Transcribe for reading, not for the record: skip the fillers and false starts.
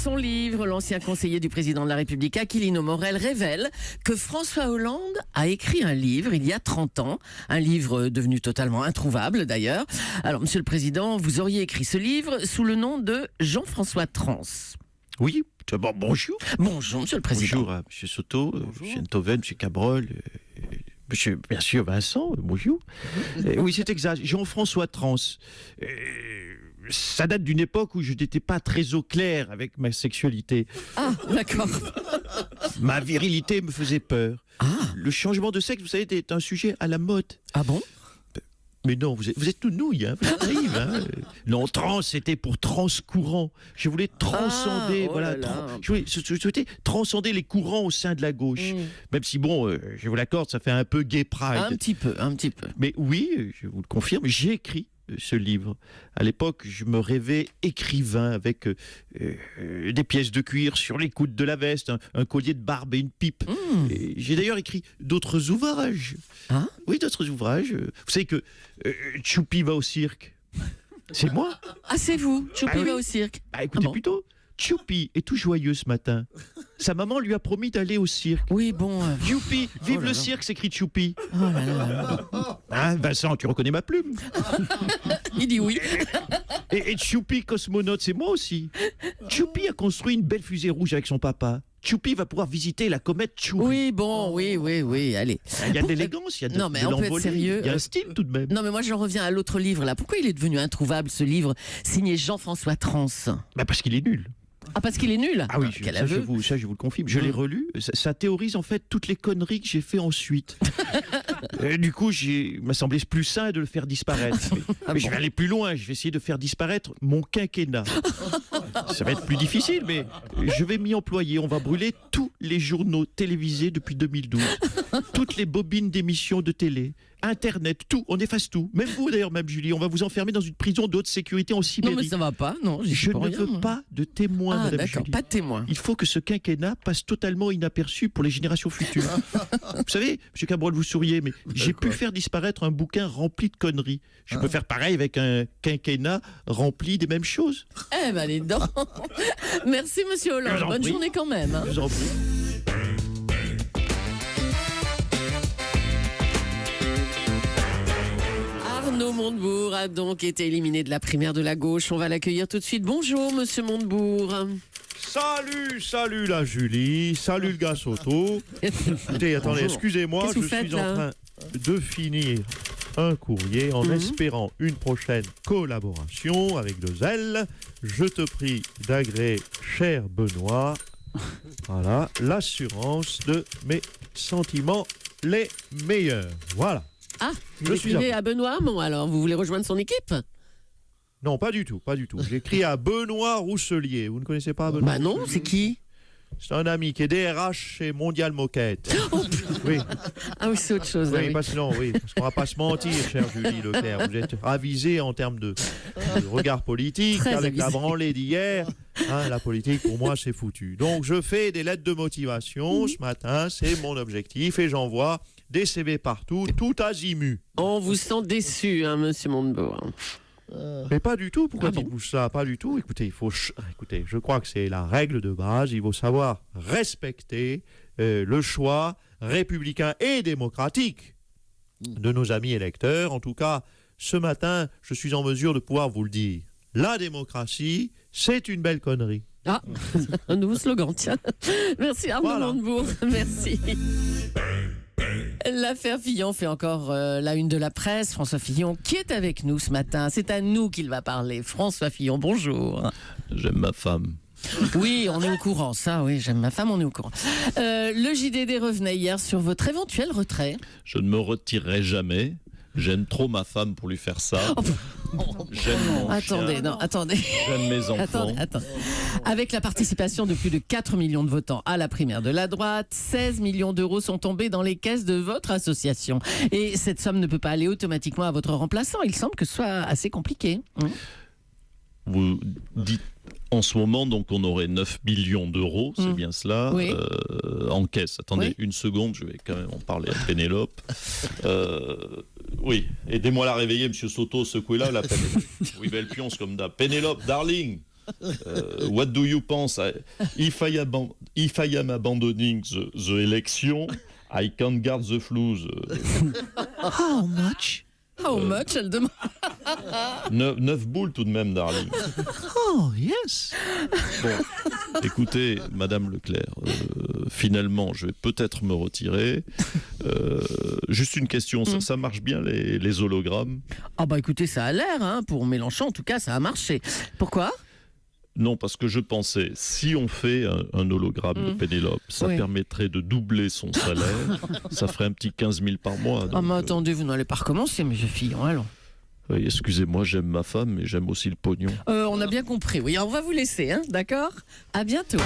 son livre, l'ancien conseiller du président de la République, Aquilino Morel, révèle que François Hollande a écrit un livre il y a 30 ans. Un livre devenu totalement introuvable d'ailleurs. Alors, Monsieur le Président, vous auriez écrit ce livre sous le nom de Jean-François Trans. Oui, d'abord bonjour. Bonjour, Monsieur le Président. Bonjour à M. Soto, M. Enthoven, M. Cabrol, Monsieur, bien sûr, Vincent, bonjour. Oui, c'est exact. Jean-François Trans. Ça date d'une époque où je n'étais pas très au clair avec ma sexualité. Ah, d'accord. Ma virilité me faisait peur. Ah. Le changement de sexe, vous savez, est un sujet à la mode. Ah bon? Mais non, vous êtes tout nouille, hein, vous êtes naïve, hein. Non, trans, c'était pour transcourant. Je voulais transcender, voilà. Je souhaitais transcender les courants au sein de la gauche. Même si, bon, je vous l'accorde, ça fait un peu gay pride. Un petit peu. Mais oui, je vous le confirme, j'ai écrit ce livre. À l'époque, je me rêvais écrivain avec des pièces de cuir sur les coudes de la veste, un collier de barbe et une pipe. Et j'ai d'ailleurs écrit d'autres ouvrages. Hein? Oui, d'autres ouvrages. Vous savez que Tchoupi va au cirque. C'est moi. Ah, c'est vous, Tchoupi va au cirque. Écoutez plutôt, Tchoupi est tout joyeux ce matin. Sa maman lui a promis d'aller au cirque. Oui, bon... Youpi, vive le cirque, s'écrie Tchoupi. Oh là là. Hein, Vincent, tu reconnais ma plume? Il dit oui. Et Tchoupi cosmonaute, c'est moi aussi. Tchoupi a construit une belle fusée rouge avec son papa. Tchoupi va pouvoir visiter la comète Tchoupi. Oui, bon, oui, allez. Il y a de l'élégance, il y a de Non, mais on peut être sérieux. Il y a un style tout de même. Non, mais moi j'en reviens à l'autre livre là. Pourquoi il est devenu introuvable ce livre signé Jean-François Trans? Parce qu'il est nul. Ah, parce qu'il est nul? Ah oui, quel ça, aveu. je vous le confirme. Je l'ai relu. Ça théorise en fait toutes les conneries que j'ai fait ensuite. Du coup, il m'a semblé plus sain de le faire disparaître. Mais je vais aller plus loin. Je vais essayer de faire disparaître mon quinquennat. Ça va être plus difficile, mais je vais m'y employer. On va brûler tous les journaux télévisés depuis 2012. Toutes les bobines d'émissions de télé. Internet, tout, on efface tout. Même vous d'ailleurs, même Julie, on va vous enfermer dans une prison de haute sécurité en Sibérie. Non, mais ça va pas, non. Je ne veux pas de témoins, Ah, Madame d'accord, Julie. pas de témoins. Il faut que ce quinquennat passe totalement inaperçu pour les générations futures. Vous savez, M. Cabrol, vous souriez, mais j'ai pu faire disparaître un bouquin rempli de conneries. Je peux faire pareil avec un quinquennat rempli des mêmes choses. Eh ben, les dents. Merci, Monsieur Hollande. Bonne journée quand même. Hein. Je vous en prie. Arnaud Montebourg a donc été éliminé de la primaire de la gauche. On va l'accueillir tout de suite. Bonjour, Monsieur Montebourg. Salut la Julie, salut le gars Soto. Écoutez, attendez, excusez-moi, Qu'est-ce que je vous faites, suis en là train de finir un courrier en espérant une prochaine collaboration avec de zèle. Je te prie d'agréer, cher Benoît, voilà, l'assurance de mes sentiments les meilleurs. Voilà. Ah, Je vous suis écrivez à Benoît Hamon, alors vous voulez rejoindre son équipe? Non, pas du tout. J'écris à Benoît Rousselier. Vous ne connaissez pas Benoît? Bah non, c'est qui? C'est un ami qui est DRH chez Mondial Moquette. Oui. Ah oui, c'est autre chose. Oui, là, oui. parce qu'on va pas se mentir, chère Julie Leclerc. Vous êtes avisée en termes de regard politique, Très avec la avisée. branlée d'hier. Hein, la politique, pour moi, c'est foutu. Donc, je fais des lettres de motivation ce matin, c'est mon objectif, et j'envoie des CV partout, tout azimut. On vous sent déçu, hein, Monsieur Montebourg. Mais pas du tout, pourquoi Ah bon dites-vous ça? Pas du tout. Écoutez, écoutez, je crois que c'est la règle de base. Il faut savoir respecter le choix républicain et démocratique de nos amis électeurs. En tout cas, ce matin, je suis en mesure de pouvoir vous le dire. La démocratie, c'est une belle connerie. Ah, un nouveau slogan, tiens. Merci Arnaud Voilà. Montebourg, merci. L'affaire Fillon fait encore la une de la presse. François Fillon qui est avec nous ce matin. C'est à nous qu'il va parler. François Fillon, bonjour. J'aime ma femme. Oui, on est au courant. Ça, oui, j'aime ma femme, on est au courant. Le JDD revenait hier sur votre éventuel retrait. Je ne me retirerai jamais. J'aime trop ma femme pour lui faire ça. J'aime mon Attendez, chien. non, attendez. J'aime mes enfants. Attendez. Avec la participation de plus de 4 millions de votants à la primaire de la droite, 16 millions d'euros sont tombés dans les caisses de votre association. Et cette somme ne peut pas aller automatiquement à votre remplaçant. Il semble que ce soit assez compliqué. Vous dites en ce moment, donc on aurait 9 millions d'euros, c'est bien cela, Oui. en caisse. Attendez Oui. une seconde, je vais quand même en parler à Pénélope. Oui, aidez-moi à la réveiller, monsieur Soto, secouez-la, la Pénélope. Oui, belle pionce comme d'hab. Pénélope, darling, What do you pense? If I am abandoning the election, I can't guard the flu. How much? How much, elle demande. 9 boules tout de même, darling. Oh, yes. Bon, écoutez, Madame Leclerc, finalement, je vais peut-être me retirer. Juste une question, ça marche bien les hologrammes? Ah bah écoutez, ça a l'air, hein, pour Mélenchon en tout cas, ça a marché. Pourquoi? Non, parce que je pensais, si on fait un hologramme de Pénélope, ça permettrait de doubler son salaire, ça ferait un petit 15 000 par mois. Ah Donc, mais attendez, vous n'allez pas recommencer, mes filles, allons. oui, excusez-moi, j'aime ma femme, mais j'aime aussi le pognon. On a bien compris, oui, on va vous laisser, hein, d'accord? À bientôt.